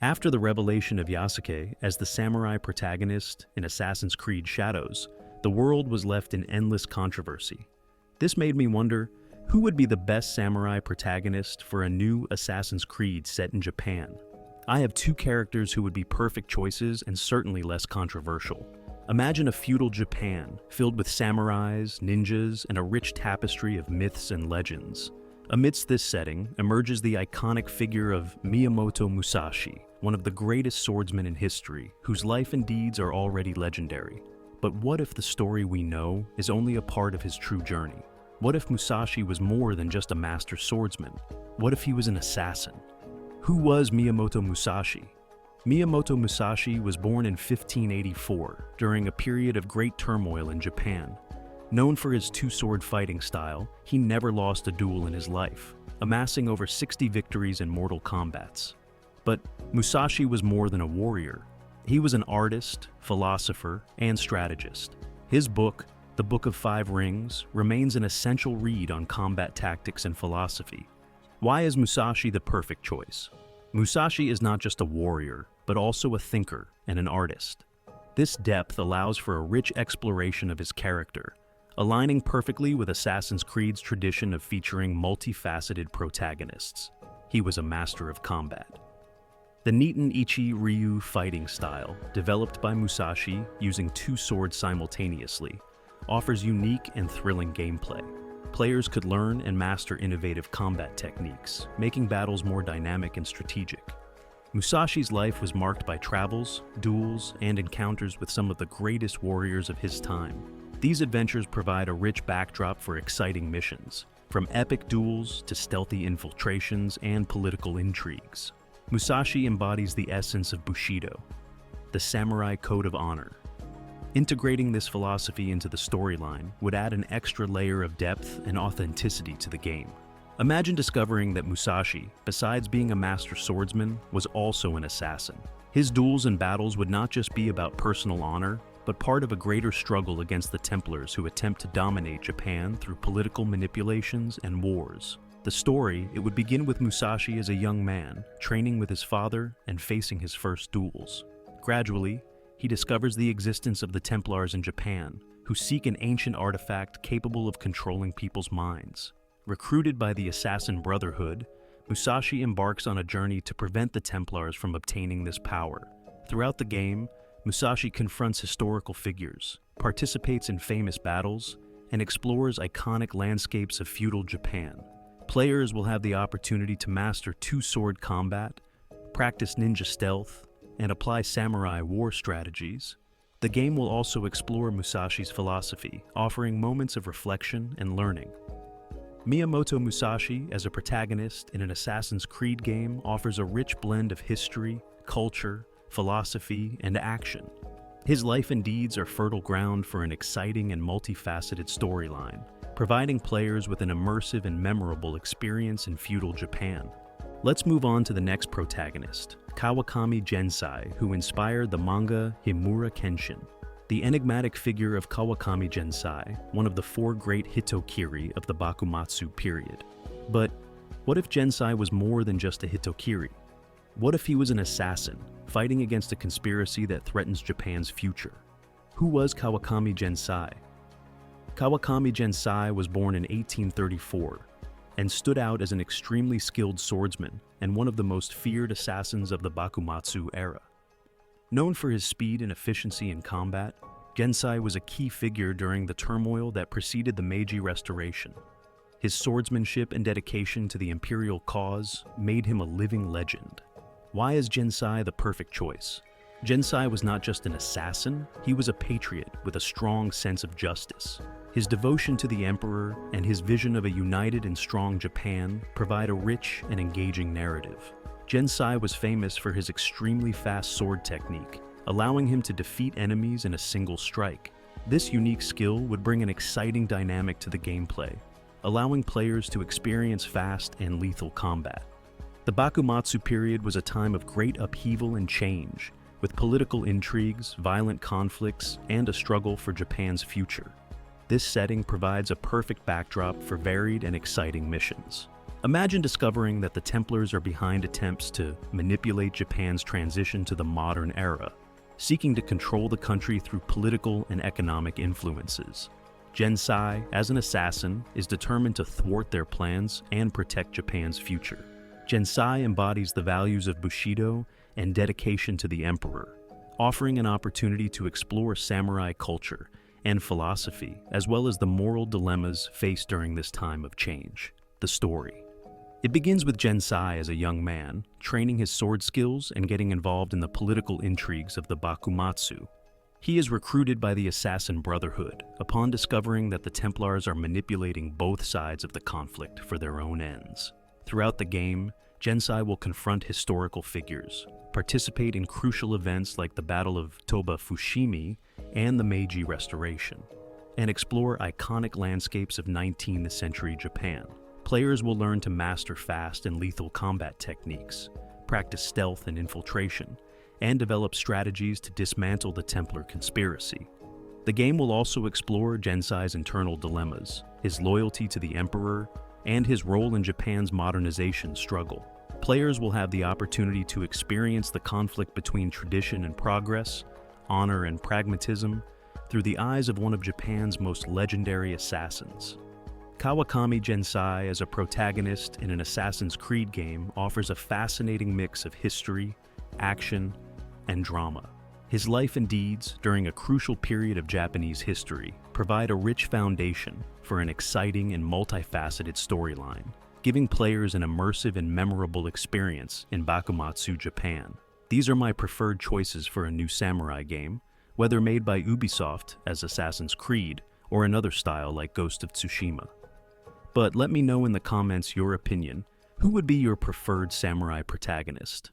After the revelation of Yasuke as the samurai protagonist in Assassin's Creed Shadows, the world was left in endless controversy. This made me wonder, who would be the best samurai protagonist for a new Assassin's Creed set in Japan? I have two characters who would be perfect choices and certainly less controversial. Imagine a feudal Japan filled with samurais, ninjas, and a rich tapestry of myths and legends. Amidst this setting emerges the iconic figure of Miyamoto Musashi, one of the greatest swordsmen in history, whose life and deeds are already legendary. But what if the story we know is only a part of his true journey? What if Musashi was more than just a master swordsman? What if he was an assassin? Who was Miyamoto Musashi? Miyamoto Musashi was born in 1584 during a period of great turmoil in Japan. Known for his two-sword fighting style, he never lost a duel in his life, amassing over 60 victories in mortal combats. But Musashi was more than a warrior. He was an artist, philosopher, and strategist. His book, The Book of Five Rings, remains an essential read on combat tactics and philosophy. Why is Musashi the perfect choice? Musashi is not just a warrior, but also a thinker and an artist. This depth allows for a rich exploration of his character, aligning perfectly with Assassin's Creed's tradition of featuring multifaceted protagonists. He was a master of combat. The Niten-ichi Ryu fighting style, developed by Musashi using two swords simultaneously, offers unique and thrilling gameplay. Players could learn and master innovative combat techniques, making battles more dynamic and strategic. Musashi's life was marked by travels, duels, and encounters with some of the greatest warriors of his time. These adventures provide a rich backdrop for exciting missions, from epic duels to stealthy infiltrations and political intrigues. Musashi embodies the essence of Bushido, the samurai code of honor. Integrating this philosophy into the storyline would add an extra layer of depth and authenticity to the game. Imagine discovering that Musashi, besides being a master swordsman, was also an assassin. His duels and battles would not just be about personal honor, but part of a greater struggle against the Templars who attempt to dominate Japan through political manipulations and wars. The story, it would begin with Musashi as a young man, training with his father and facing his first duels. Gradually, he discovers the existence of the Templars in Japan, who seek an ancient artifact capable of controlling people's minds. Recruited by the Assassin Brotherhood, Musashi embarks on a journey to prevent the Templars from obtaining this power. Throughout the game, Musashi confronts historical figures, participates in famous battles, and explores iconic landscapes of feudal Japan. Players will have the opportunity to master two-sword combat, practice ninja stealth, and apply samurai war strategies. The game will also explore Musashi's philosophy, offering moments of reflection and learning. Miyamoto Musashi, as a protagonist in an Assassin's Creed game, offers a rich blend of history, culture, philosophy, and action. His life and deeds are fertile ground for an exciting and multifaceted storyline, providing players with an immersive and memorable experience in feudal Japan. Let's move on to the next protagonist, Kawakami Gensai, who inspired the manga Himura Kenshin. The enigmatic figure of Kawakami Gensai, one of the four great hitokiri of the Bakumatsu period. But what if Gensai was more than just a hitokiri? What if he was an assassin, fighting against a conspiracy that threatens Japan's future? Who was Kawakami Gensai? Kawakami Gensai was born in 1834 and stood out as an extremely skilled swordsman and one of the most feared assassins of the Bakumatsu era. Known for his speed and efficiency in combat, Gensai was a key figure during the turmoil that preceded the Meiji Restoration. His swordsmanship and dedication to the imperial cause made him a living legend. Why is Gensai the perfect choice? Gensai was not just an assassin, he was a patriot with a strong sense of justice. His devotion to the emperor and his vision of a united and strong Japan provide a rich and engaging narrative. Gensai was famous for his extremely fast sword technique, allowing him to defeat enemies in a single strike. This unique skill would bring an exciting dynamic to the gameplay, allowing players to experience fast and lethal combat. The Bakumatsu period was a time of great upheaval and change, with political intrigues, violent conflicts, and a struggle for Japan's future. This setting provides a perfect backdrop for varied and exciting missions. Imagine discovering that the Templars are behind attempts to manipulate Japan's transition to the modern era, seeking to control the country through political and economic influences. Gensai, as an assassin, is determined to thwart their plans and protect Japan's future. Gensai embodies the values of Bushido and dedication to the emperor, offering an opportunity to explore samurai culture and philosophy, as well as the moral dilemmas faced during this time of change. The story. It begins with Gensai as a young man, training his sword skills and getting involved in the political intrigues of the Bakumatsu. He is recruited by the Assassin Brotherhood upon discovering that the Templars are manipulating both sides of the conflict for their own ends. Throughout the game, Gensai will confront historical figures, participate in crucial events like the Battle of Toba Fushimi and the Meiji Restoration, and explore iconic landscapes of 19th century Japan. Players will learn to master fast and lethal combat techniques, practice stealth and infiltration, and develop strategies to dismantle the Templar conspiracy. The game will also explore Gensai's internal dilemmas, his loyalty to the Emperor, and his role in Japan's modernization struggle. Players will have the opportunity to experience the conflict between tradition and progress, honor and pragmatism, through the eyes of one of Japan's most legendary assassins. Kawakami Gensai, as a protagonist in an Assassin's Creed game, offers a fascinating mix of history, action, and drama. His life and deeds during a crucial period of Japanese history provide a rich foundation for an exciting and multifaceted storyline, giving players an immersive and memorable experience in Bakumatsu Japan. These are my preferred choices for a new samurai game, whether made by Ubisoft as Assassin's Creed or another style like Ghost of Tsushima. But let me know in the comments your opinion. Who would be your preferred samurai protagonist?